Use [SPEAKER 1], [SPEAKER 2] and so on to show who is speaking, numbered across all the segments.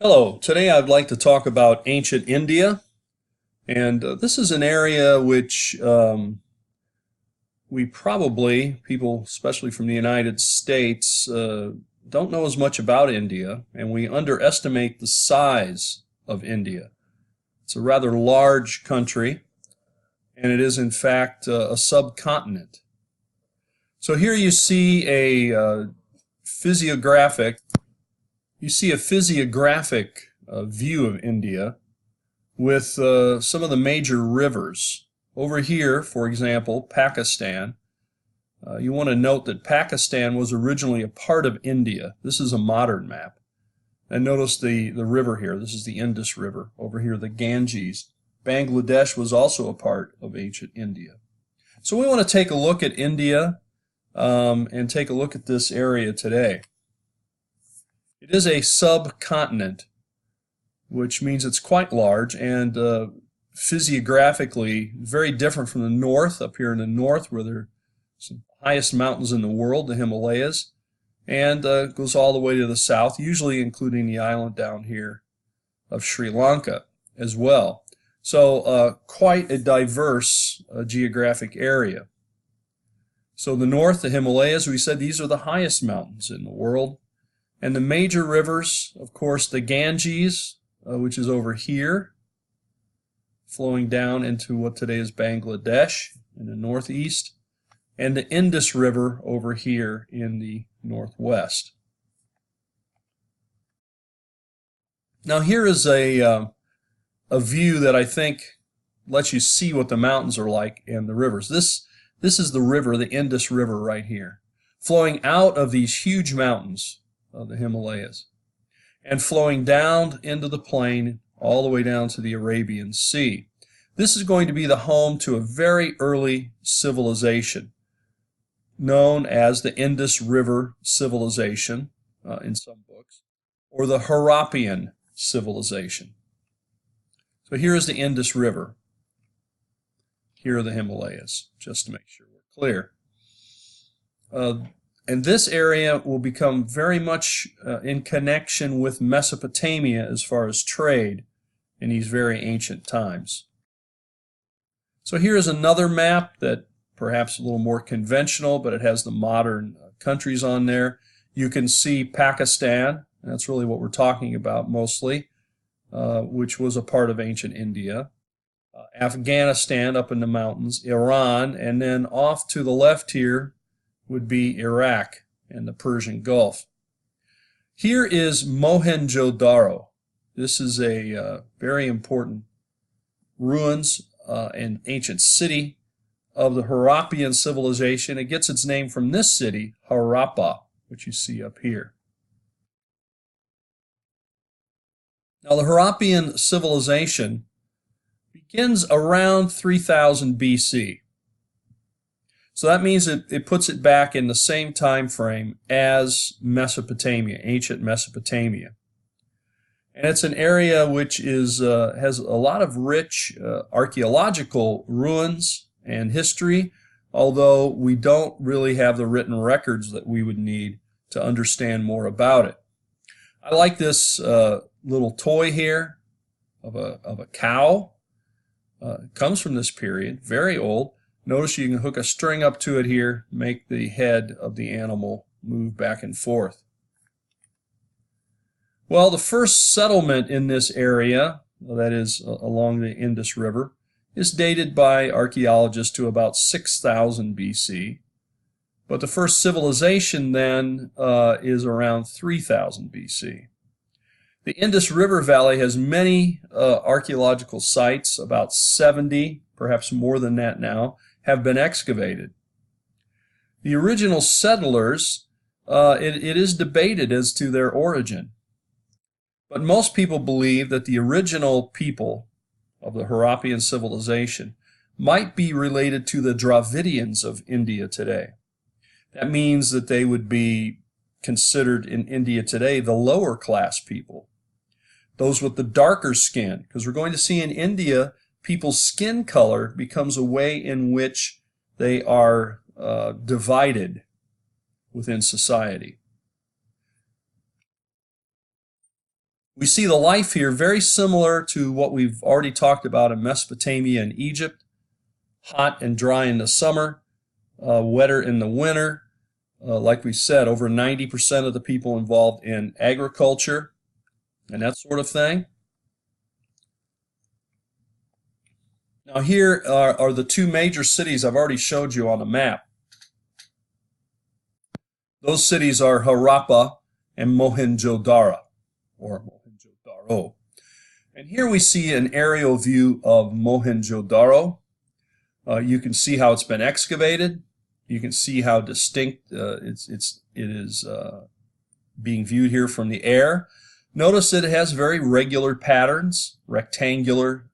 [SPEAKER 1] Hello, today I'd like to talk about ancient India, and this is an area which we probably, people especially from the United States, don't know as much about India, and we underestimate the size of India. It's a rather large country, and it is in fact a subcontinent. So here you see physiographic, you see a physiographic view of India with some of the major rivers. Over here, for example, Pakistan. You want to note that Pakistan was originally a part of India. This is a modern map. And notice the river here. This is the Indus River. Over here, the Ganges. Bangladesh was also a part of ancient India. So we want to take a look at India and take a look at this area today. It is a subcontinent, which means it's quite large and physiographically very different from the north. Up here in the north, where there are some highest mountains in the world, the Himalayas, and goes all the way to the south, usually including the island down here of Sri Lanka as well. So quite a diverse geographic area. So the north, the Himalayas, we said these are the highest mountains in the world. And the major rivers, of course, the Ganges, which is over here, flowing down into what today is Bangladesh in the northeast, and the Indus River over here in the northwest. Now here is a view that I think lets you see what the mountains are like and the rivers. This is the river, the Indus River right here, flowing out of these huge mountains of the Himalayas and flowing down into the plain all the way down to the Arabian Sea. This is going to be the home to a very early civilization known as the Indus River Civilization in some books, or the Harappan Civilization. So here is the Indus River. Here are the Himalayas, just to make sure we're clear. And this area will become very much in connection with Mesopotamia as far as trade in these very ancient times. So here is another map that perhaps a little more conventional, but it has the modern countries on there. You can see Pakistan, and that's really what we're talking about mostly, which was a part of ancient India. Afghanistan up in the mountains, Iran, and then off to the left here would be Iraq and the Persian Gulf. Here is Mohenjo-Daro. This is a very important ruins and ancient city of the Harappan civilization. It gets its name from this city, Harappa, which you see up here. Now the Harappan civilization begins around 3000 BC. So that means it puts it back in the same time frame as Mesopotamia, ancient Mesopotamia. And it's an area which is has a lot of rich archaeological ruins and history, although we don't really have the written records that we would need to understand more about it. I like this little toy here of a cow. It comes from this period, very old. Notice you can hook a string up to it here, make the head of the animal move back and forth. Well, the first settlement in this area, that is along the Indus River, is dated by archaeologists to about 6000 BC. But the first civilization then is around 3000 BC. The Indus River Valley has many archaeological sites, about 70, perhaps more than that now, have been excavated. The original settlers, it is debated as to their origin. But most people believe that the original people of the Harappan civilization might be related to the Dravidians of India today. That means that they would be considered in India today the lower class people, those with the darker skin, because we're going to see in India people's skin color becomes a way in which they are divided within society. We see the life here very similar to what we've already talked about in Mesopotamia and Egypt. Hot and dry in the summer, wetter in the winter. Like we said, over 90% of the people involved in agriculture and that sort of thing. Now here are the two major cities I've already showed you on the map. Those cities are Harappa and Mohenjo-Daro, or Mohenjo-Daro. And here we see an aerial view of Mohenjo-Daro. You can see how it's been excavated. You can see how distinct it is being viewed here from the air. Notice that it has very regular patterns, rectangular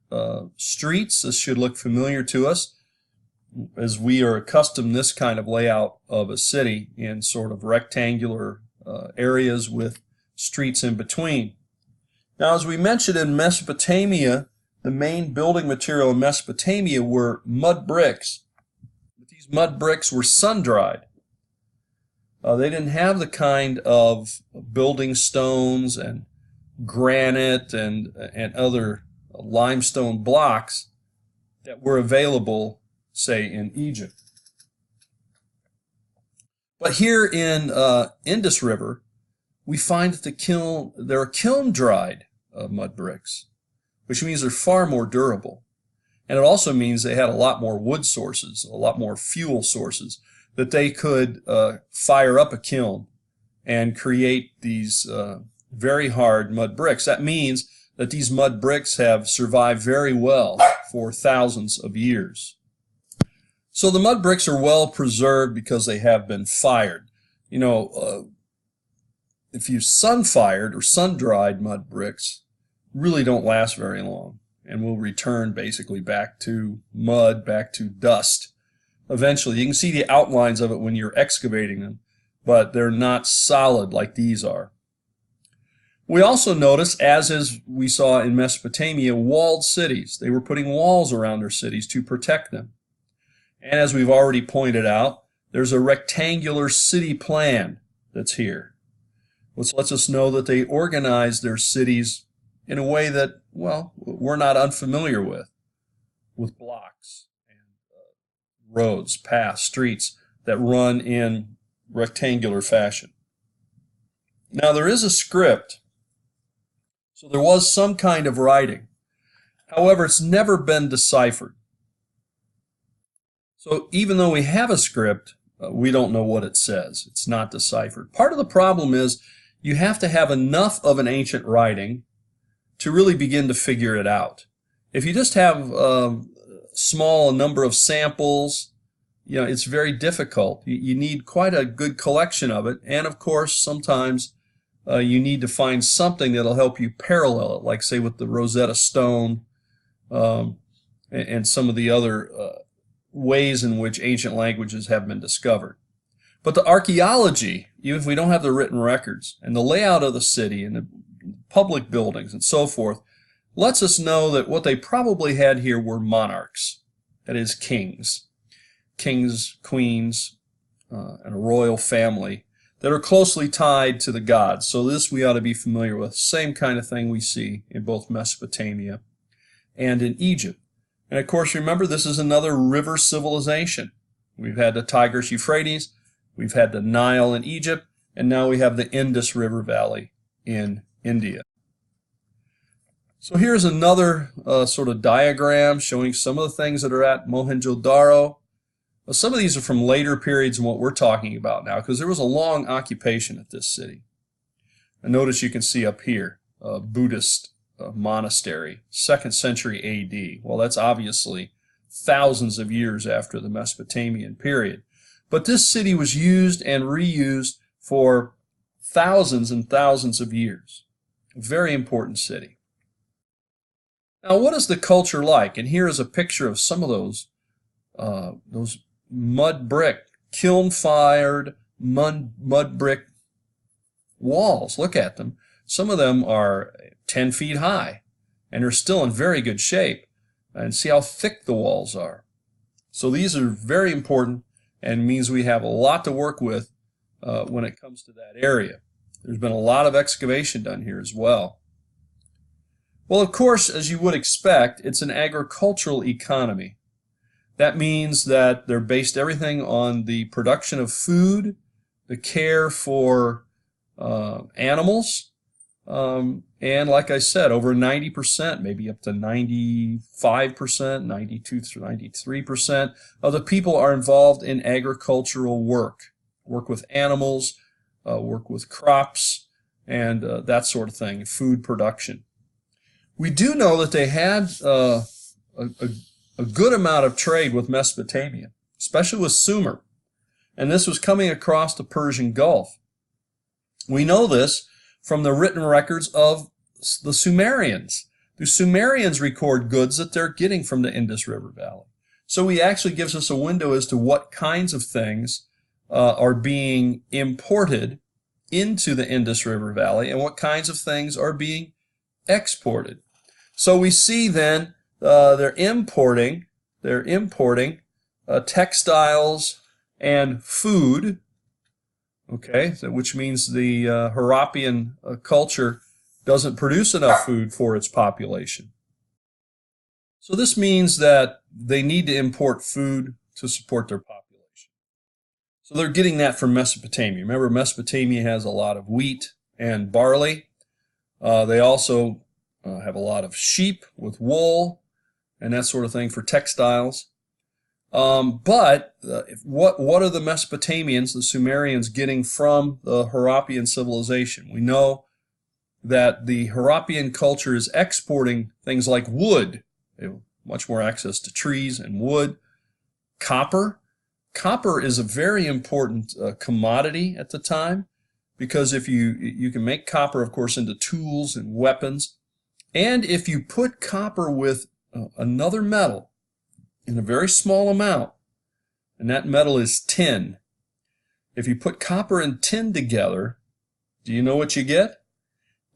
[SPEAKER 1] streets. This should look familiar to us, as we are accustomed to this kind of layout of a city in sort of rectangular areas with streets in between. Now, as we mentioned in Mesopotamia, the main building material in Mesopotamia were mud bricks. These mud bricks were sun-dried. They didn't have the kind of building stones and granite and other limestone blocks that were available, say, in Egypt. But here in Indus River, we find that there are kiln-dried mud bricks, which means they're far more durable. And it also means they had a lot more wood sources, a lot more fuel sources, that they could fire up a kiln and create these very hard mud bricks. That means that these mud bricks have survived very well for thousands of years. So the mud bricks are well preserved because they have been fired. You know, if you sun-fired or sun-dried mud bricks, really don't last very long and will return basically back to mud, back to dust. Eventually, you can see the outlines of it when you're excavating them, but they're not solid like these are. We also notice, as we saw in Mesopotamia, walled cities. They were putting walls around their cities to protect them. And as we've already pointed out, there's a rectangular city plan that's here, which lets us know that they organized their cities in a way that, well, we're not unfamiliar with blocks and roads, paths, streets that run in rectangular fashion. Now, there is a script, so there was some kind of writing. However, it's never been deciphered. So even though we have a script, we don't know what it says. It's not deciphered. Part of the problem is you have to have enough of an ancient writing to really begin to figure it out. If you just have a small number of samples, you know, it's very difficult. You need quite a good collection of it, and of course, sometimes you need to find something that'll help you parallel it, like say with the Rosetta Stone and some of the other ways in which ancient languages have been discovered. But the archaeology, even if we don't have the written records, and the layout of the city and the public buildings and so forth, lets us know that what they probably had here were monarchs, that is, kings, queens, and a royal family that are closely tied to the gods. So this we ought to be familiar with. Same kind of thing we see in both Mesopotamia and in Egypt. And of course, remember, this is another river civilization. We've had the Tigris Euphrates, we've had the Nile in Egypt, and now we have the Indus River Valley in India. So here's another sort of diagram showing some of the things that are at Mohenjo-Daro. Well, some of these are from later periods than what we're talking about now, because there was a long occupation at this city. And notice you can see up here, a Buddhist monastery, 2nd century A.D. Well, that's obviously thousands of years after the Mesopotamian period. But this city was used and reused for thousands and thousands of years. A very important city. Now, what is the culture like? And here is a picture of some of those mud brick, kiln-fired mud brick walls. Look at them. Some of them are 10 feet high, and they're still in very good shape. And see how thick the walls are. So these are very important and means we have a lot to work with when it comes to that area. There's been a lot of excavation done here as well. Well, of course, as you would expect, it's an agricultural economy. That means that they're based everything on the production of food, the care for animals, and like I said, over 90%, maybe up to 95%, 92 to 93% of the people are involved in agricultural work with animals, work with crops, and that sort of thing, food production. We do know that they had a good amount of trade with Mesopotamia, especially with Sumer, and this was coming across the Persian Gulf. We know this from the written records of the Sumerians. The Sumerians record goods that they're getting from the Indus River Valley. So he actually gives us a window as to what kinds of things are being imported into the Indus River Valley and what kinds of things are being exported. So we see then they're importing textiles and food, okay, so which means the Harappian culture doesn't produce enough food for its population. So this means that they need to import food to support their population. So they're getting that from Mesopotamia. Remember, Mesopotamia has a lot of wheat and barley. They also have a lot of sheep with wool and that sort of thing for textiles. But what are the Mesopotamians, the Sumerians, getting from the Harappian civilization? We know that the Harappian culture is exporting things like wood. They have much more access to trees and wood. Copper. Copper is a very important commodity at the time, because if you can make copper, of course, into tools and weapons. And if you put copper with another metal in a very small amount, and that metal is tin. If you put copper and tin together, do you know what you get?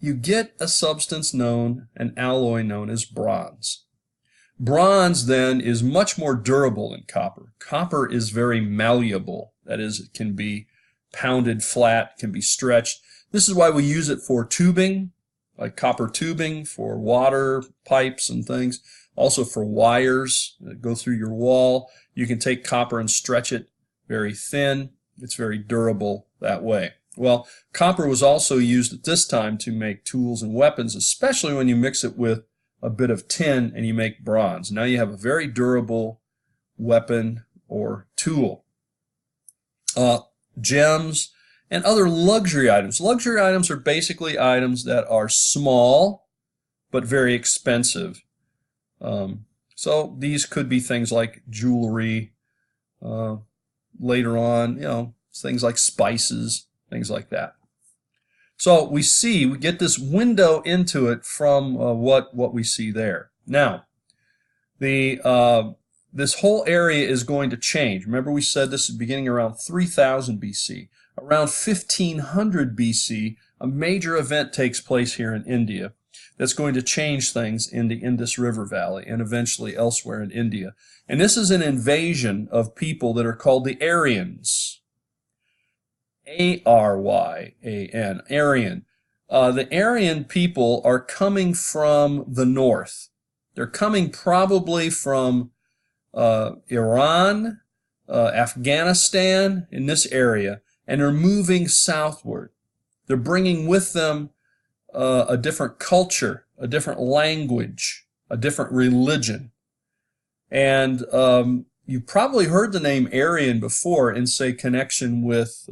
[SPEAKER 1] You get a substance known, an alloy known as bronze. Bronze then is much more durable than copper. Copper is very malleable. That is, it can be pounded flat, can be stretched. This is why we use it for tubing, like copper tubing for water pipes and things. Also for wires that go through your wall. You can take copper and stretch it very thin. It's very durable that way. Well, copper was also used at this time to make tools and weapons, especially when you mix it with a bit of tin and you make bronze. Now you have a very durable weapon or tool. Gems and other luxury items. Luxury items are basically items that are small but very expensive. So these could be things like jewelry, later on, things like spices, things like that. So we get this window into it from what we see there. Now, this whole area is going to change. Remember, we said this is beginning around 3000 BC. Around 1500 BC, a major event takes place here in India that's going to change things in the Indus River Valley and eventually elsewhere in India. And this is an invasion of people that are called the Aryans. A-R-Y-A-N, Aryan. The Aryan people are coming from the north. They're coming probably from Iran, Afghanistan, in this area, and they're moving southward. They're bringing with them a different culture, a different language, a different religion. And you've probably heard the name Aryan before in, say, connection with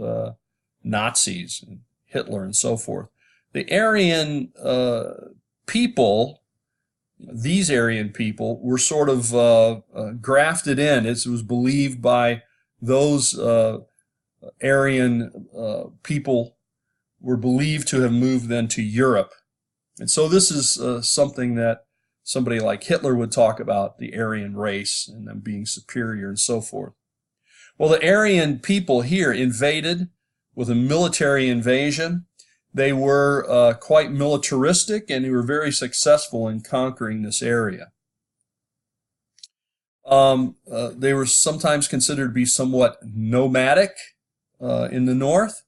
[SPEAKER 1] Nazis and Hitler and so forth. The Aryan people, these Aryan people, were sort of grafted in. It was believed by those Aryan people were believed to have moved then to Europe. And so this is something that somebody like Hitler would talk about, the Aryan race and them being superior and so forth. Well, the Aryan people here invaded with a military invasion. They were quite militaristic, and they were very successful in conquering this area. They were sometimes considered to be somewhat nomadic in the north.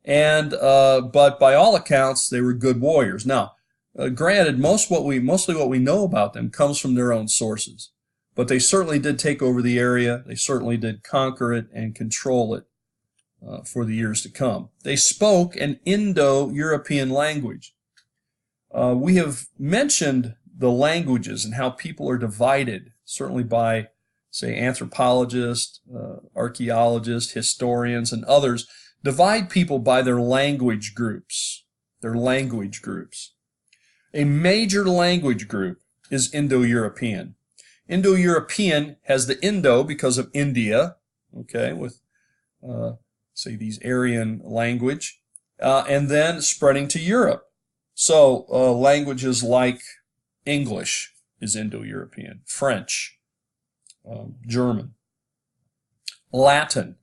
[SPEAKER 1] And but by all accounts, they were good warriors. Now, Granted, mostly what we know about them comes from their own sources, but they certainly did take over the area. They certainly did conquer it and control it for the years to come. They spoke an Indo-European language. We have mentioned the languages and how people are divided, certainly by, say, anthropologists, archaeologists, historians, and others, divide people by their language groups. A major language group is Indo-European. Indo-European has the Indo because of India, okay, with, say, these Aryan language, and then spreading to Europe. So languages like English is Indo-European, French, German, Latin,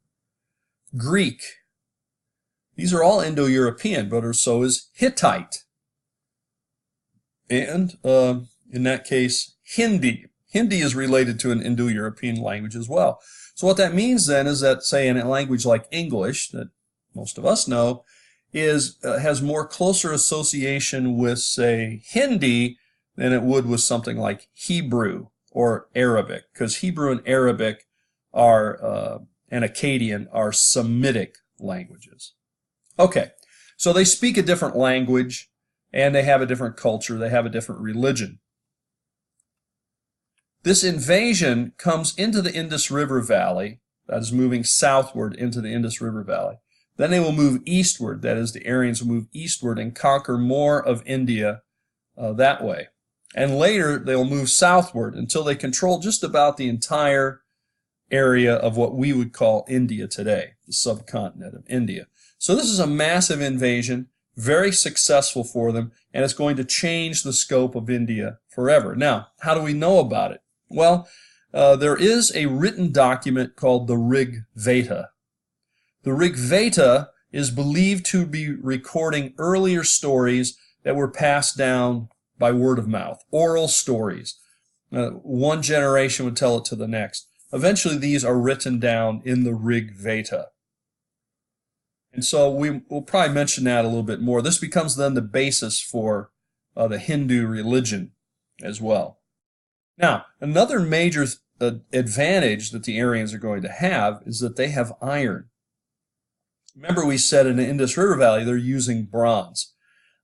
[SPEAKER 1] Greek. These are all Indo-European, but so is Hittite. And in that case, Hindi. Hindi is related to an Indo-European language as well. So what that means then is that, say, in a language like English, that most of us know, has more closer association with, say, Hindi than it would with something like Hebrew or Arabic, because Hebrew and Arabic are and Akkadian are Semitic languages. Okay, so they speak a different language, and they have a different culture, they have a different religion. This invasion comes into the Indus River Valley, that is moving southward into the Indus River Valley. Then they will move eastward, that is, the Aryans will move eastward and conquer more of India that way. And later they'll move southward until they control just about the entire area of what we would call India today, the subcontinent of India. So this is a massive invasion, very successful for them, and it's going to change the scope of India forever. Now, how do we know about it? Well, there is a written document called the Rig Veda. The Rig Veda is believed to be recording earlier stories that were passed down by word of mouth, oral stories. One generation would tell it to the next. Eventually, these are written down in the Rig Veda. And so we'll probably mention that a little bit more. This becomes then the basis for the Hindu religion as well. Now, another major advantage that the Aryans are going to have is that they have iron. Remember, we said in the Indus River Valley they're using bronze.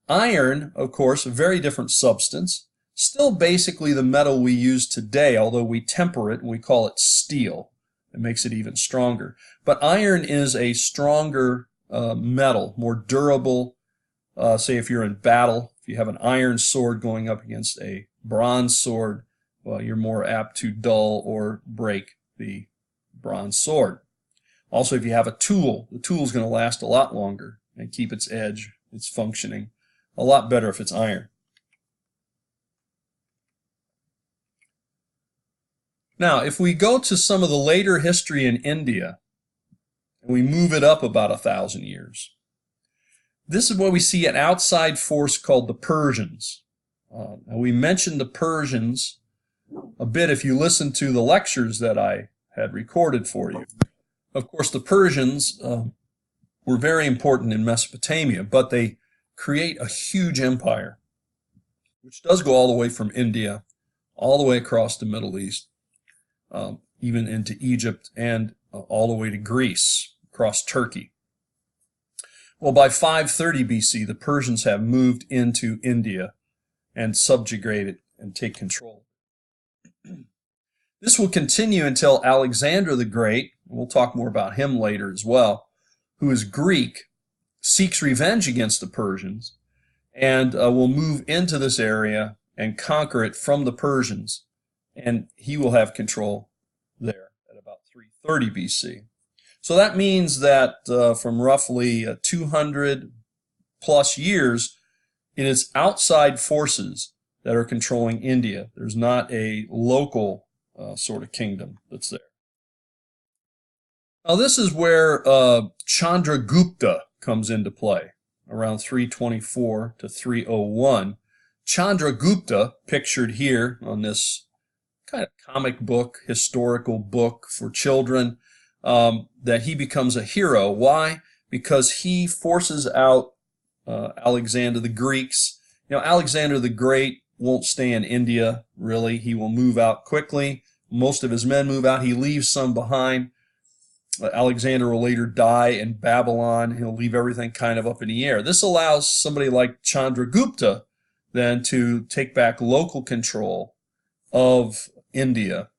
[SPEAKER 1] Iron, of course, a very different substance, still basically the metal we use today, although we temper it and we call it steel. It makes it even stronger. But iron is a stronger metal, more durable. Say if you're in battle, if you have an iron sword going up against a bronze sword, well, you're more apt to dull or break the bronze sword. Also, if you have a tool, the tool is going to last a lot longer and keep its edge, its functioning, a lot better if it's iron. Now, if we go to some of the later history in India, and we move it up about 1,000 years, this is where we see an outside force called the Persians. Now we mentioned the Persians a bit if you listen to the lectures that I had recorded for you. Of course, the Persians were very important in Mesopotamia, but they create a huge empire, which does go all the way from India, all the way across the Middle East, even into Egypt, and all the way to Greece, across Turkey. Well, by 530 BC, the Persians have moved into India and subjugate it and take control. This will continue until Alexander the Great, we'll talk more about him later as well, who is Greek, seeks revenge against the Persians, and will move into this area and conquer it from the Persians, and he will have control there at about 330 BC. So that means that from roughly 200 plus years, it is outside forces that are controlling India. There's not a local sort of kingdom that's there. Now this is where Chandragupta comes into play, around 324 to 301. Chandragupta, pictured here on this kind of comic book, historical book for children, that he becomes a hero. Why? Because he forces out Alexander the Greeks Alexander the Great won't stay in India, really. He will move out quickly. Most of his men move out. He leaves some behind. Alexander will later die in Babylon. He'll leave everything kind of up in the air. This allows somebody like Chandragupta then to take back local control of India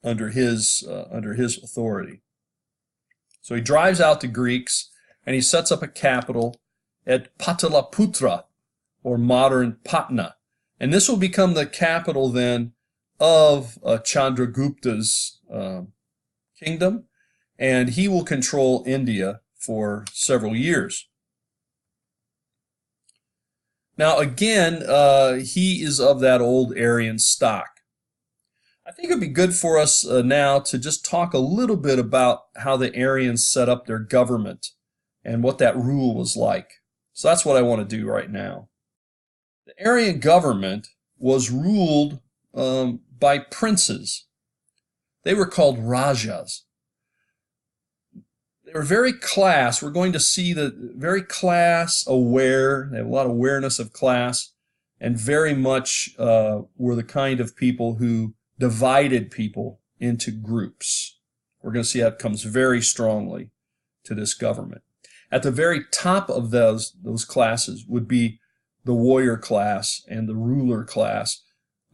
[SPEAKER 1] under his authority. So he drives out the Greeks and he sets up a capital at Pataliputra, or modern Patna. And this will become the capital then of Chandragupta's kingdom, and he will control India for several years. Now again, he is of that old Aryan stock. I think it would be good for us now to just talk a little bit about how the Aryans set up their government and what that rule was like. So that's what I want to do right now. The Aryan government was ruled by princes. They were called Rajas. They were very class. We're going to see that very class aware. They have a lot of awareness of class, and very much were the kind of people who divided people into groups. We're going to see that comes very strongly to this government. At the very top of those classes would be the warrior class, and the ruler class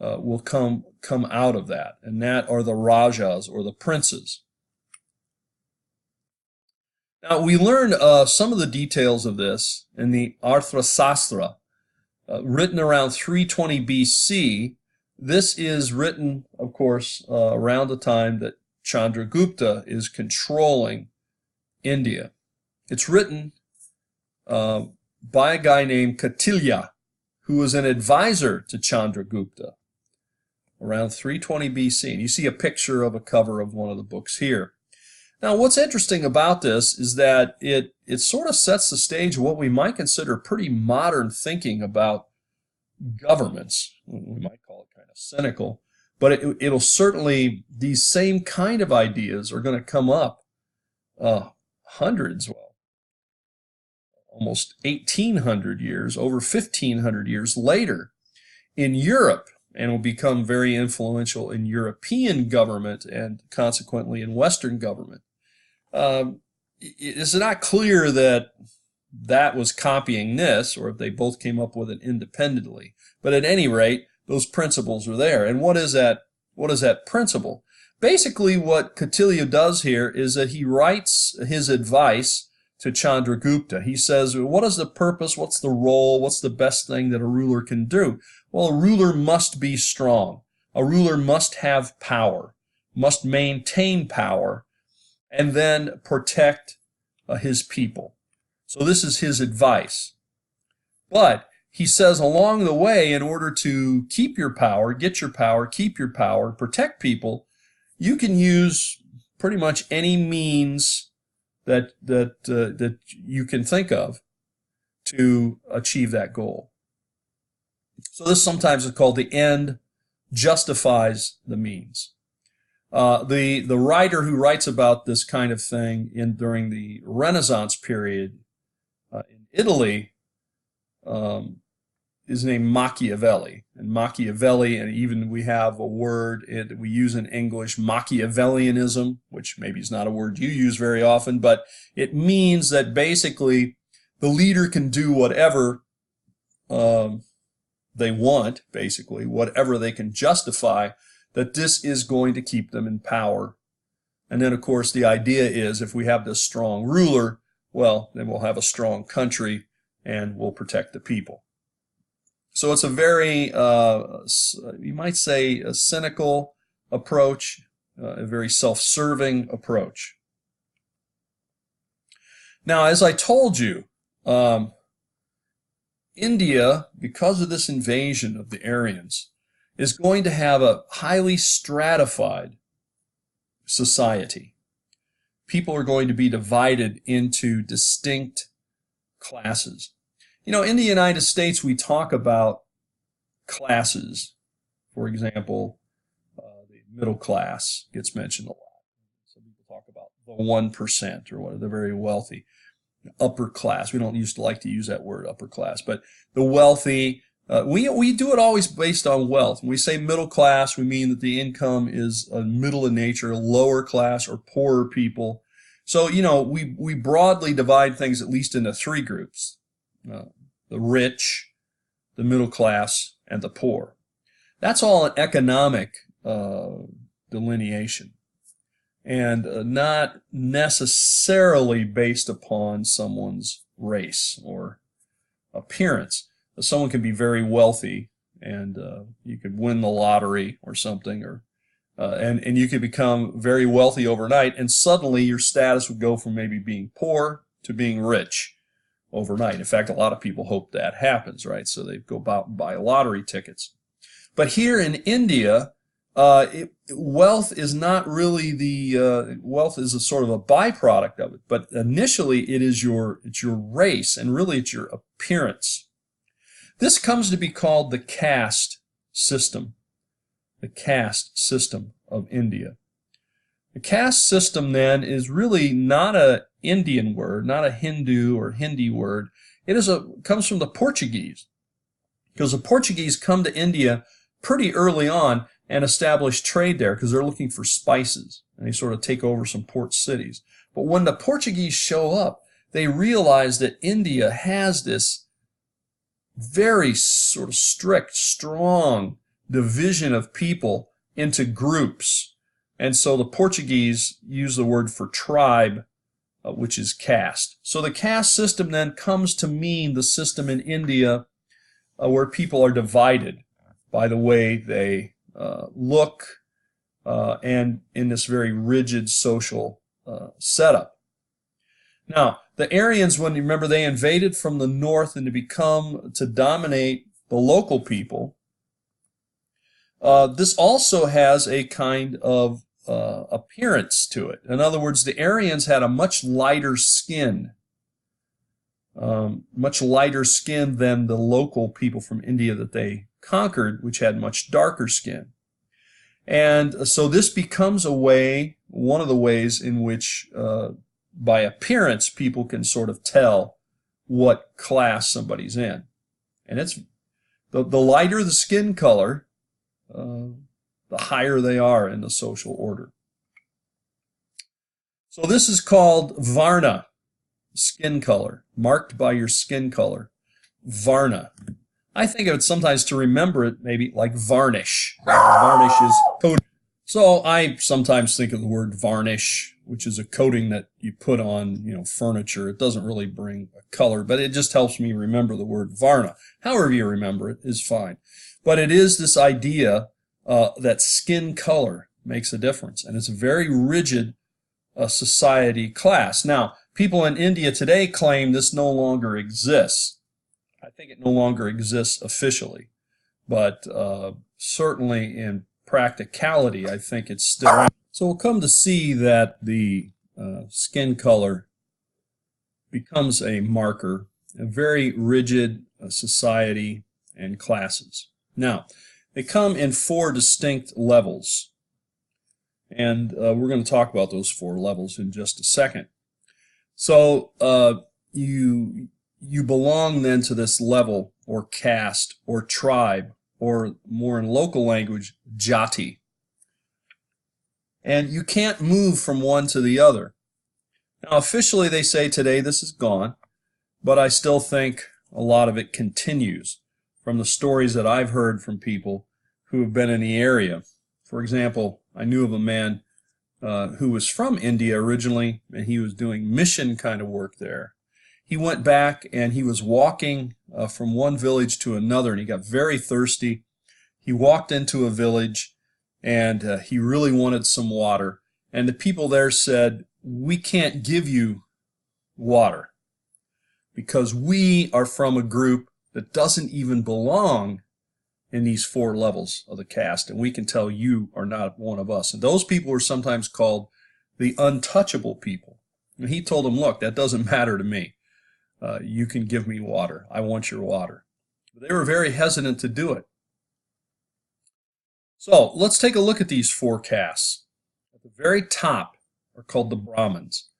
[SPEAKER 1] will come out of that, and that are the Rajas, or the princes. Now we learn some of the details of this in the Arthasastra, written around 320 BC. This is written, of course, around the time that Chandragupta is controlling India. It's written by a guy named Kautilya, who was an advisor to Chandragupta around 320 BC. And you see a picture of a cover of one of the books here. Now, what's interesting about this is that it sort of sets the stage of what we might consider pretty modern thinking about governments. We might call it kind of cynical, but it'll certainly, these same kind of ideas are going to come up almost 1,800 years, over 1,500 years later in Europe, and will become very influential in European government and consequently in Western government. It's not clear that that was copying this, or if they both came up with it independently. But at any rate, those principles are there. And what is that principle? Basically, what Kautilya does here is that he writes his advice to Chandragupta. He says, what is the purpose? What's the role? What's the best thing that a ruler can do? Well, a ruler must be strong. A ruler must have power, must maintain power, and then protect his people. So this is his advice. But he says along the way, in order to keep your power, get your power, keep your power, protect people, you can use pretty much any means that you can think of to achieve that goal. So this sometimes is called the end justifies the means. The writer who writes about this kind of thing during the Renaissance period in Italy is named Machiavelli. And Machiavelli, and even we have a word that we use in English, Machiavellianism, which maybe is not a word you use very often, but it means that basically the leader can do whatever they want, basically, whatever they can justify, that this is going to keep them in power. And then, of course, the idea is if we have this strong ruler, well, then we'll have a strong country and we'll protect the people. So it's a very, you might say, a cynical approach, a very self-serving approach. Now, as I told you, India, because of this invasion of the Aryans, is going to have a highly stratified society. People are going to be divided into distinct classes. You know, in the United States, we talk about classes. For example, the middle class gets mentioned a lot. Some people talk about the 1% or what, the very wealthy. upper class. We don't used to like to use that word upper class, but the wealthy. We do it always based on wealth. When we say middle class, we mean that the income is middle in nature, lower class or poorer people. So, we broadly divide things at least into three groups: the rich, the middle class, and the poor. That's all an economic delineation, and not necessarily based upon someone's race or appearance. Someone can be very wealthy, and you could win the lottery or something, or and you could become very wealthy overnight, and suddenly your status would go from maybe being poor to being rich overnight. In fact, a lot of people hope that happens, right? So they go out and buy lottery tickets. But here in India, wealth is not really wealth is a sort of a byproduct of it, but initially it's your race, and really it's your appearance. This comes to be called the caste system of India. The caste system then is really not an Indian word, not a Hindu or Hindi word. It comes from the Portuguese, because the Portuguese come to India pretty early on and establish trade there because they're looking for spices, and they sort of take over some port cities. But when the Portuguese show up, they realize that India has this very sort of strict, strong division of people into groups. And so the Portuguese use the word for tribe, which is caste. So the caste system then comes to mean the system in India where people are divided by the way they look, and in this very rigid social setup. Now, the Aryans, when you remember, they invaded from the north and to dominate the local people. This also has a kind of appearance to it. In other words, the Aryans had a much lighter skin than the local people from India that they conquered, which had much darker skin. And so this becomes one of the ways in which by appearance people can sort of tell what class somebody's in. And it's the lighter the skin color, the higher they are in the social order. So this is called Varna, skin color, marked by your skin color. Varna. I think of it sometimes to remember it maybe like varnish. Varnish is coating. So I sometimes think of the word varnish, which is a coating that you put on, furniture. It doesn't really bring a color, but it just helps me remember the word Varna. However you remember it is fine. But it is this idea that skin color makes a difference, and it's a very rigid society class. Now, people in India today claim this no longer exists. I think it no longer exists officially, but certainly in practicality, I think it's still. So we'll come to see that the skin color becomes a marker, a very rigid society and classes. Now, they come in 4 distinct levels, and we're going to talk about those 4 levels in just a second. So you belong then to this level or caste or tribe, or more in local language, jati. And you can't move from one to the other. Now, officially they say today this is gone, but I still think a lot of it continues from the stories that I've heard from people who have been in the area. For example, I knew of a man who was from India originally, and he was doing mission kind of work there. He went back and he was walking from one village to another, and he got very thirsty. He walked into a village, and he really wanted some water. And the people there said, "We can't give you water because we are from a group that doesn't even belong in these 4 levels of the caste, and we can tell you are not one of us." And those people were sometimes called the untouchable people. And he told them, "Look, that doesn't matter to me. You can give me water. I want your water." But they were very hesitant to do it. So let's take a look at these 4 castes. At the very top are called the Brahmins.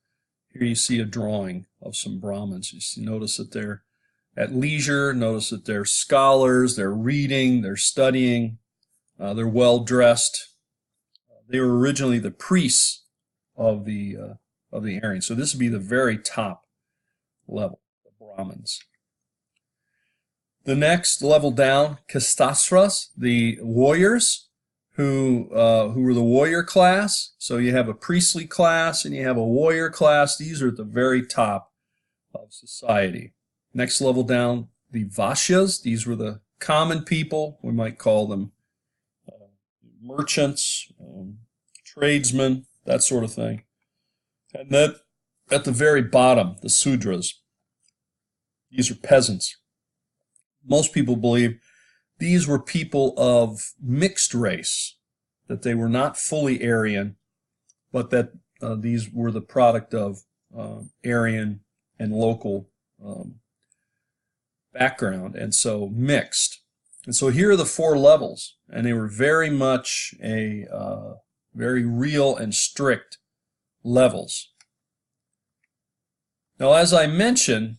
[SPEAKER 1] Here you see a drawing some Brahmins. You notice that they're at leisure, notice that they're scholars, they're reading, they're studying, they're well dressed. They were originally the priests of the Aryans. So this would be the very top level, the Brahmins. The next level down, Kshatriyas, the warriors, who were the warrior class. So you have a priestly class and you have a warrior class. These are at the very top of society. Next level down, the Vaishyas. These were the common people. We might call them merchants, tradesmen, that sort of thing. And then at the very bottom, the Sudras. These are peasants. Most people believe these were people of mixed race, that they were not fully Aryan, but that these were the product of Aryan and local background, and so mixed. And so here are the four levels, and they were very much very real and strict levels. Now, as I mentioned,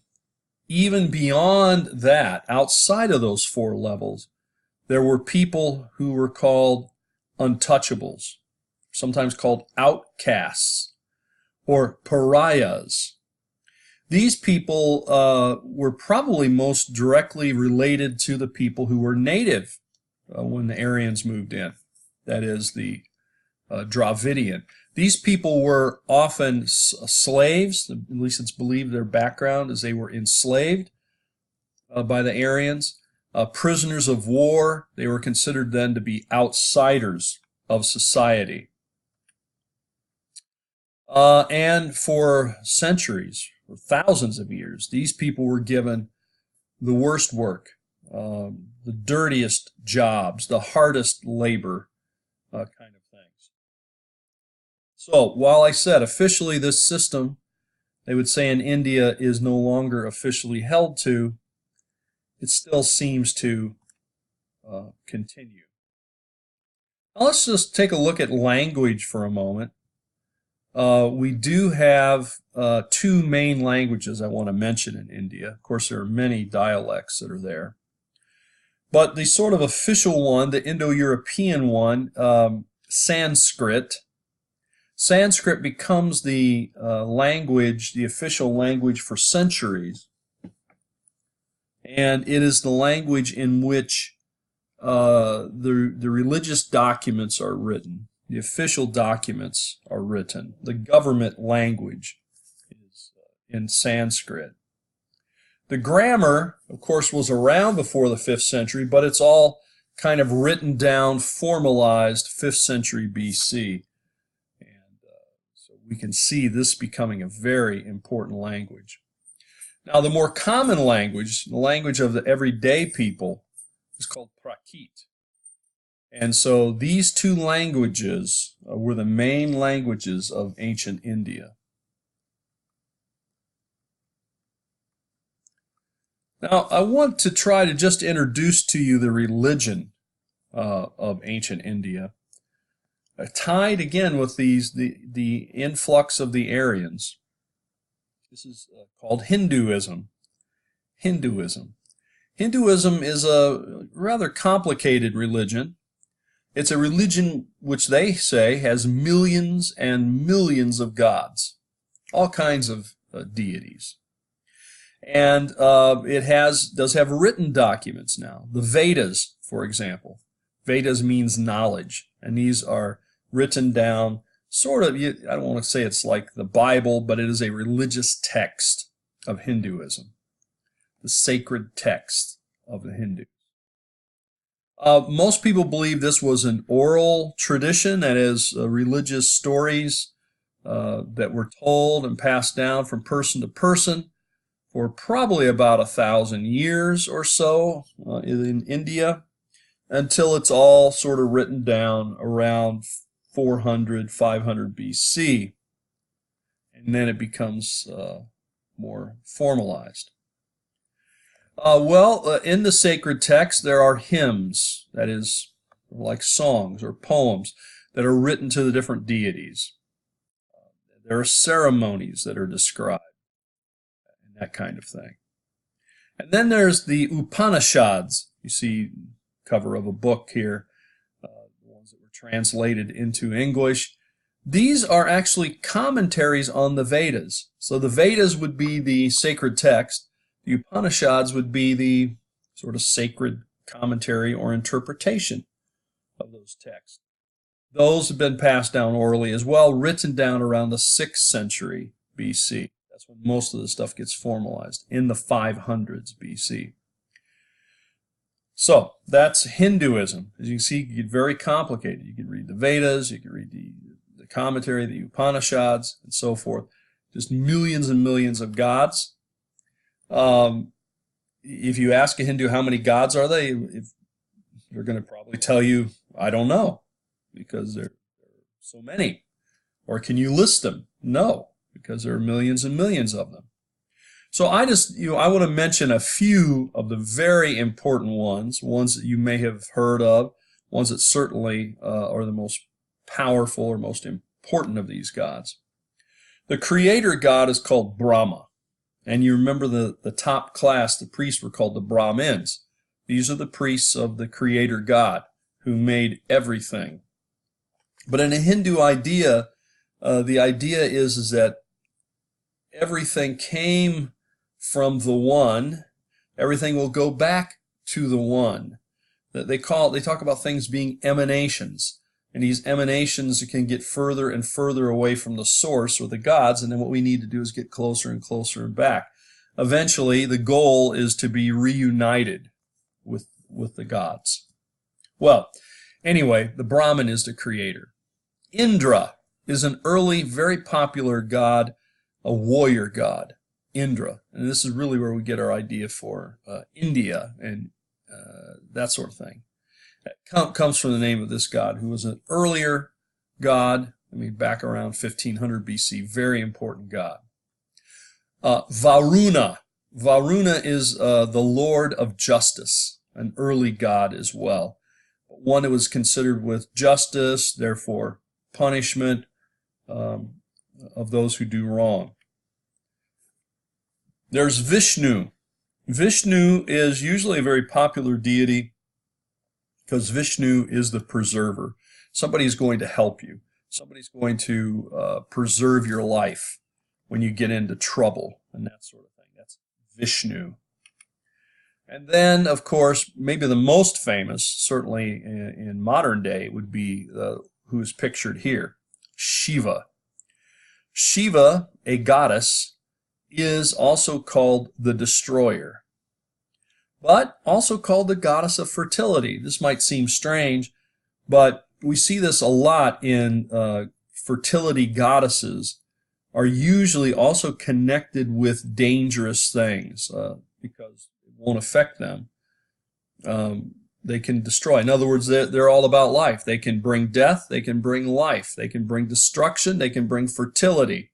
[SPEAKER 1] even beyond that, outside of those four levels, there were people who were called untouchables, sometimes called outcasts or pariahs. These people were probably most directly related to the people who were native when the Aryans moved in, that is, the Dravidian. These people were often slaves, at least it's believed their background is they were enslaved by the Aryans, prisoners of war. They were considered then to be outsiders of society. And for centuries, for thousands of years, these people were given the worst work, the dirtiest jobs, the hardest labor kind of things. So while I said officially this system, they would say in India, is no longer officially held to, it still seems to continue. Now let's just take a look at language for a moment. We do have two main languages I want to mention in India. Of course, there are many dialects that are there. But the sort of official one, the Indo-European one, Sanskrit. Sanskrit becomes the language, the official language for centuries. And it is the language in which the religious documents are written. The official documents are written. The government language is in Sanskrit. The grammar, of course, was around before the 5th century, but it's all kind of written down, formalized 5th century BC. And so we can see this becoming a very important language. Now, the more common language, the language of the everyday people, is called Prakrit. And so these two languages were the main languages of ancient India. Now, I want to try to just introduce to you the religion of ancient India, tied again with the influx of the Aryans. This is called Hinduism. Hinduism is a rather complicated religion. It's a religion which they say has millions and millions of gods, all kinds of deities. And it does have written documents now. The Vedas, for example. Vedas means knowledge, and these are written down sort of, I don't want to say it's like the Bible, but it is a religious text of Hinduism, the sacred text of the Hindus. Most people believe this was an oral tradition, that is, religious stories that were told and passed down from person to person for probably about 1,000 years or so in India, until it's all sort of written down around 400, 500 BC, and then it becomes more formalized. In the sacred text, there are hymns, that is, like songs or poems, that are written to the different deities. There are ceremonies that are described. that kind of thing. And then there's the Upanishads. You see cover of a book here, the ones that were translated into English. These are actually commentaries on the Vedas. So the Vedas would be the sacred text. The Upanishads would be the sort of sacred commentary or interpretation of those texts. Those have been passed down orally as well, written down around the 6th century BC. That's when most of the stuff gets formalized, in the 500s BC. So that's Hinduism. As you can see, it can get very complicated. You can read the Vedas, you can read the commentary, the Upanishads, and so forth. Just millions and millions of gods. If you ask a Hindu how many gods are they, they're going to probably tell you, I don't know, because there are so many. Or can you list them? No, because there are millions and millions of them. So I want to mention a few of the very important ones that you may have heard of, ones that certainly are the most powerful or most important of these gods. The creator god is called Brahma. And you remember the top class, the priests were called the Brahmins. These are the priests of the creator god who made everything. But in a Hindu idea, the idea is that everything came from the one. Everything will go back to the one. They talk about things being emanations. And these emanations can get further and further away from the source or the gods, and then what we need to do is get closer and closer and back. Eventually, the goal is to be reunited with the gods. Well, anyway, the Brahman is the creator. Indra is an early, very popular god, a warrior god, Indra. And this is really where we get our idea for India and that sort of thing. That comes from the name of this god, who was an earlier god, back around 1500 BC, very important god. Varuna. Varuna is the Lord of Justice, an early god as well. One that was considered with justice, therefore punishment of those who do wrong. There's Vishnu. Vishnu is usually a very popular deity because Vishnu is the preserver. Somebody's going to help you. Somebody's going to preserve your life when you get into trouble and that sort of thing. That's Vishnu. And then, of course, maybe the most famous, certainly in modern day, would be who's pictured here, Shiva. Shiva, a goddess, is also called the destroyer, but also called the goddess of fertility. This might seem strange, but we see this a lot in fertility goddesses are usually also connected with dangerous things because it won't affect them. They can destroy. In other words, they're all about life. They can bring death. They can bring life. They can bring destruction. They can bring fertility.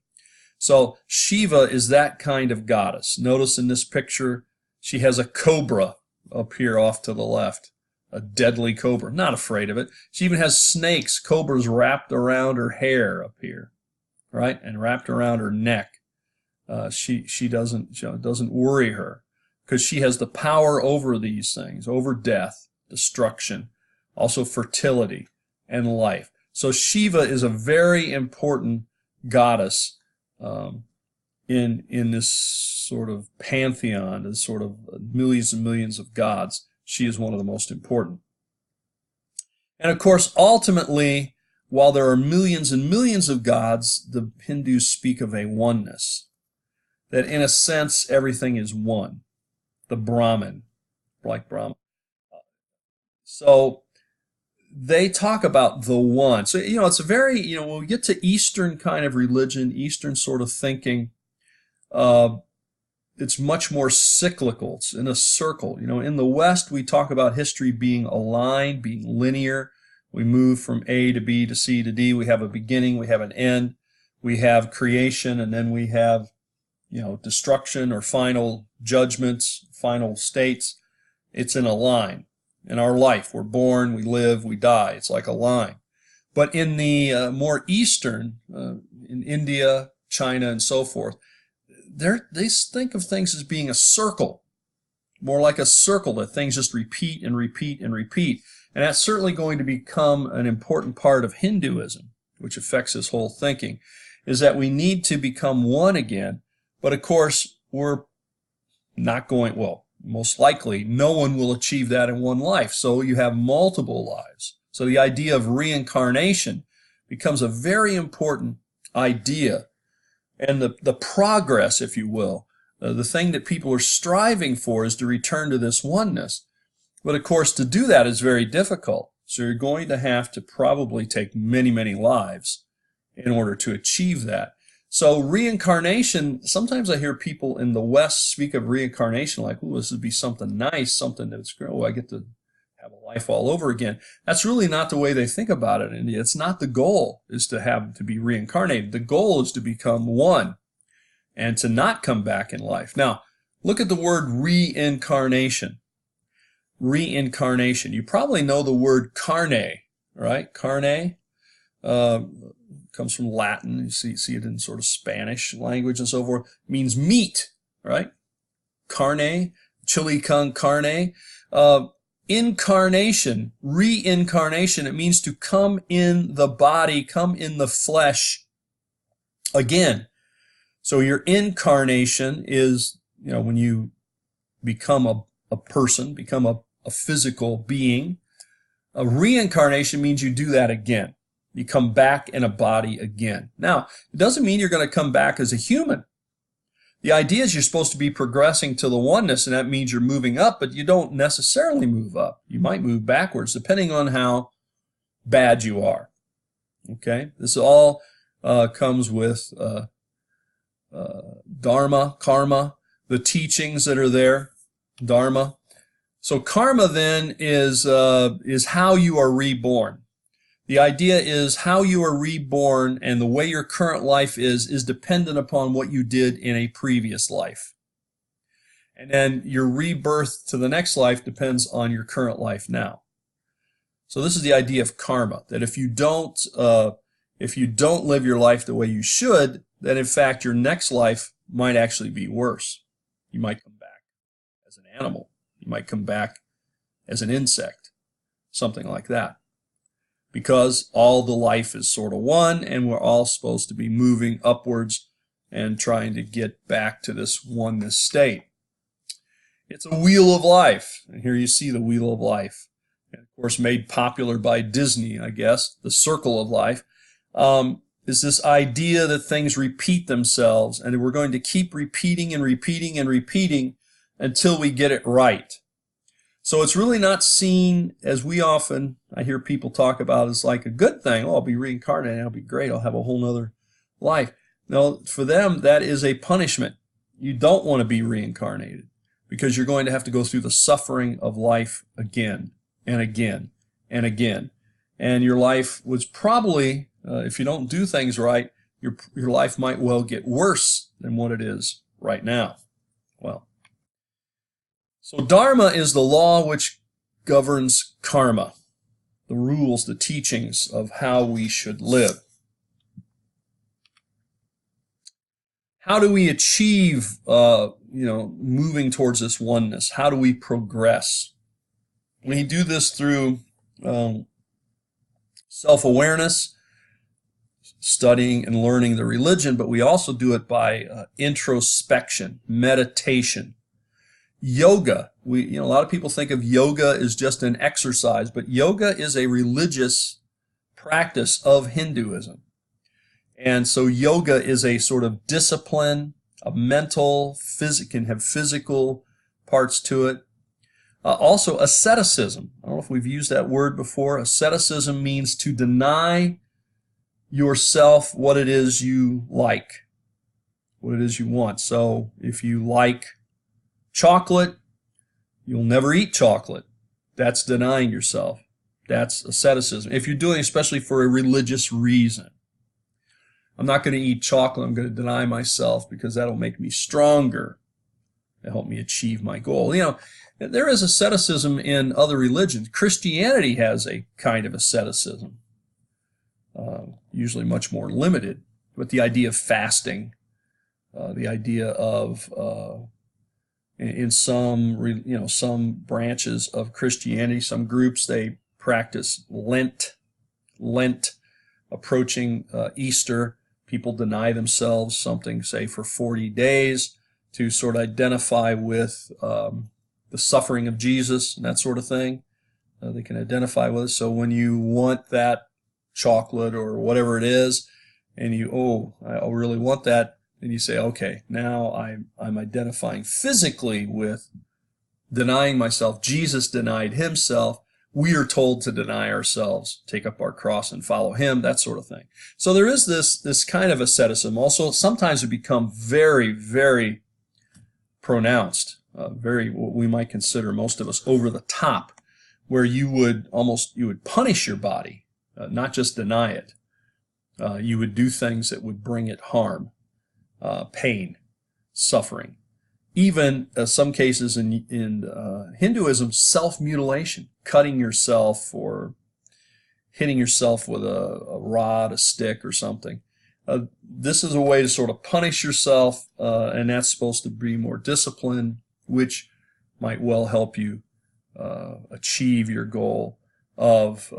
[SPEAKER 1] So Shiva is that kind of goddess. Notice in this picture, she has a cobra up here off to the left, a deadly cobra. Not afraid of it. She even has snakes, cobras wrapped around her hair up here, right, and wrapped around her neck. She doesn't worry her because she has the power over these things, over death, destruction, also fertility and life. So Shiva is a very important goddess in this sort of pantheon, this sort of millions and millions of gods. She is one of the most important. And of course, ultimately, while there are millions and millions of gods, the Hindus speak of a oneness. That in a sense, everything is one. The Brahman, like Brahman. So they talk about the one. So, it's a very, when we get to Eastern kind of religion, Eastern sort of thinking, it's much more cyclical. It's in a circle. In the West, we talk about history being aligned, being linear. We move from A to B to C to D. We have a beginning, we have an end. We have creation, and then we have, destruction or final judgments, final states. It's in a line. In our life, we're born, we live, we die. It's like a line. But in the more Eastern, in India, China, and so forth, they think of things as being a circle, more like a circle that things just repeat and repeat and repeat. And that's certainly going to become an important part of Hinduism, which affects this whole thinking, is that we need to become one again. But of course, we're not going, well, most likely, no one will achieve that in one life. So you have multiple lives. So the idea of reincarnation becomes a very important idea. And the progress, if you will, the thing that people are striving for is to return to this oneness. But of course, to do that is very difficult. So you're going to have to probably take many, many lives in order to achieve that. So reincarnation, sometimes I hear people in the West speak of reincarnation like, oh, this would be something nice, something that's, oh, I get to have a life all over again. That's really not the way they think about it in India. It's not the goal is to be reincarnated. The goal is to become one and to not come back in life. Now, look at the word reincarnation. Reincarnation. You probably know the word carne, right? Carne comes from Latin. You see it in sort of Spanish language and so forth. It means meat, right? Carne, chili con carne. Incarnation, reincarnation, it means to come in the body, come in the flesh again. So your incarnation is, when you become a person, become a physical being. A reincarnation means you do that again. You come back in a body again. Now, it doesn't mean you're going to come back as a human. The idea is you're supposed to be progressing to the oneness, and that means you're moving up, but you don't necessarily move up. You might move backwards, depending on how bad you are. Okay? This all comes with dharma, karma, the teachings that are there, dharma. So karma then is how you are reborn. The idea is how you are reborn, and the way your current life is dependent upon what you did in a previous life. And then your rebirth to the next life depends on your current life now. So this is the idea of karma, that if you don't live your life the way you should, then in fact your next life might actually be worse. You might come back as an animal. You might come back as an insect, something like that. Because all the life is sort of one, and we're all supposed to be moving upwards and trying to get back to this oneness state. It's a wheel of life, and here you see the wheel of life. And of course, made popular by Disney, I guess, the circle of life, is this idea that things repeat themselves, and we're going to keep repeating and repeating and repeating until we get it right. So it's really not seen, as I hear people talk about, as like a good thing. Oh, I'll be reincarnated, I'll be great, I'll have a whole nother life. No, for them, that is a punishment. You don't want to be reincarnated because you're going to have to go through the suffering of life again and again and again. And your life was probably, if you don't do things right, your life might well get worse than what it is right now. Well, so dharma is the law which governs karma, the rules, the teachings of how we should live. How do we achieve, moving towards this oneness? How do we progress? We do this through self-awareness, studying and learning the religion, but we also do it by introspection, meditation. Yoga, a lot of people think of yoga as just an exercise, but yoga is a religious practice of Hinduism. And so yoga is a sort of discipline, a mental, can have physical parts to it. Also asceticism. I don't know if we've used that word before. Asceticism means to deny yourself what it is you like, what it is you want. So if you like chocolate, you'll never eat chocolate. That's denying yourself. That's asceticism. If you're doing it especially for a religious reason. I'm not going to eat chocolate. I'm going to deny myself because that'll make me stronger. It'll help me achieve my goal. There is asceticism in other religions. Christianity has a kind of asceticism, usually much more limited, but the idea of fasting, the idea of in some branches of Christianity, some groups, they practice Lent approaching Easter. People deny themselves something, say, for 40 days to sort of identify with the suffering of Jesus and that sort of thing. They can identify with it. So when you want that chocolate or whatever it is, and I really want that, and you say, okay, now I'm identifying physically with denying myself. Jesus denied himself. We are told to deny ourselves, take up our cross and follow him, that sort of thing. So there is this kind of asceticism. Also, sometimes it become very, very pronounced, very, what we might consider, most of us, over the top, where you would punish your body, not just deny it. You would do things that would bring it harm, pain, suffering. Even some cases in Hinduism, self-mutilation, cutting yourself or hitting yourself with a rod, a stick, or something. This is a way to sort of punish yourself, and that's supposed to be more discipline, which might well help you achieve your goal of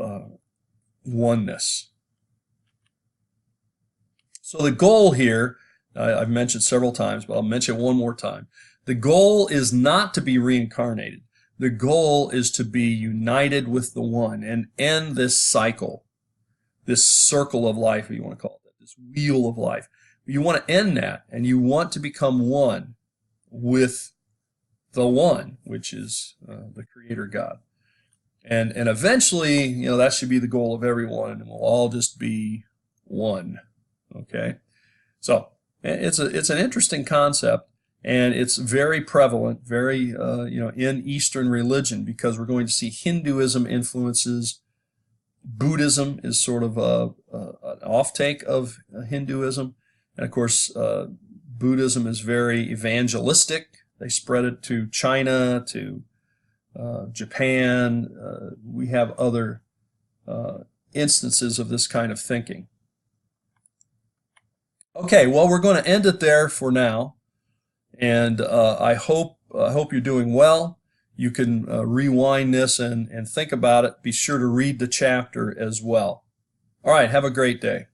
[SPEAKER 1] oneness. So the goal here, I've mentioned several times, but I'll mention it one more time. The goal is not to be reincarnated. The goal is to be united with the One and end this cycle, this circle of life, if you want to call it that, this wheel of life. You want to end that, and you want to become one with the One, which is the Creator God. And eventually, that should be the goal of everyone, and we'll all just be one. Okay? So, it's an interesting concept. And it's very prevalent, very in Eastern religion, because we're going to see Hinduism influences. Buddhism is sort of an off-take of Hinduism, and of course Buddhism is very evangelistic. They spread it to China, to Japan. We have other instances of this kind of thinking. Okay, well, we're going to end it there for now. And I hope you're doing well. You can rewind this and think about it. Be sure to read the chapter as well. All right, have a great day.